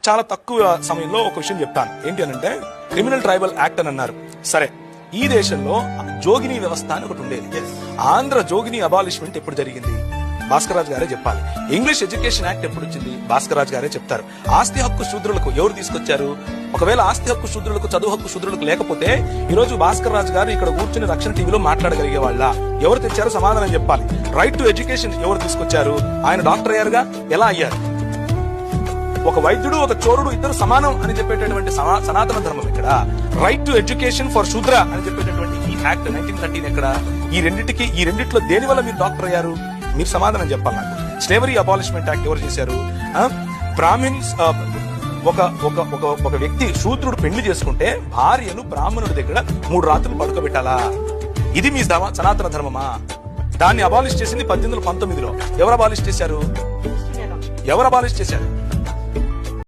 చాలా తక్కువ సమయంలో ఒక విషయం చెప్తాను. ఏంటి అనంటే క్రిమినల్ ట్రైబల్ యాక్ట్ అని అన్నారు. సరే, ఈ దేశంలో జోగిని వ్యవస్థ అని ఒకటి ఉండేది. ఆంధ్ర జోగిని అబాలిష్మెంట్ ఎప్పుడు జరిగింది? భాస్కర్ రాజు గారే చెప్పాలి. ఇంగ్లీష్ ఎడ్యుకేషన్ యాక్ట్ ఎప్పుడు వచ్చింది? భాస్కర్ రాజు గారే చెప్తారు. ఆస్తి హక్కు శూద్రులకు ఎవరు తీసుకొచ్చారు? ఒకవేళ ఆస్తి హక్కు శూద్రులకు, చదువు హక్కు శూద్రులకు లేకపోతే ఈ రోజు భాస్కర్ రాజు గారు ఇక్కడ కూర్చుని రక్షణ టీవీలో మాట్లాడగలిగే వాళ్ళ? ఎవరు తెచ్చారో సమాధానం చెప్పాలి. రైట్ టు ఎడ్యుకేషన్ ఎవరు తీసుకొచ్చారు? ఆయన డాక్టర్ అయ్యారుగా, ఎలా అయ్యారు? ఒక వైద్యుడు, ఒక చోరుడు ఇద్దరు సమానం అని చెప్పేటటువంటి సనాతన ధర్మం ఎక్కడ? రైట్ టు ఎడ్యుకేషన్ ఫర్ శూద్ర అని చెప్పేటటువంటి ఈ యాక్ట్ 1913 ఎక్కడ? ఈ రెండిట్లో దేని వల్ల మీరు డాక్టర్ అయ్యారు? మీరు సమాధానం చెప్పాలి నాకు. స్లేవరీ అబాలిష్మెంట్ యాక్ట్ ఎవరు చేశారు? బ్రాహ్మిన్స్, ఒక వ్యక్తి శూద్రుడు పెళ్లి చేసుకుంటే భార్యను బ్రాహ్మణుడి దగ్గర 3 రాత్రులు పడుకోబెట్టాలా? ఇది మీ సనాతన ధర్మమా? దాన్ని అబాలిష్ చేసింది 1819లో. ఎవరు అబాలిష్ చేశారు?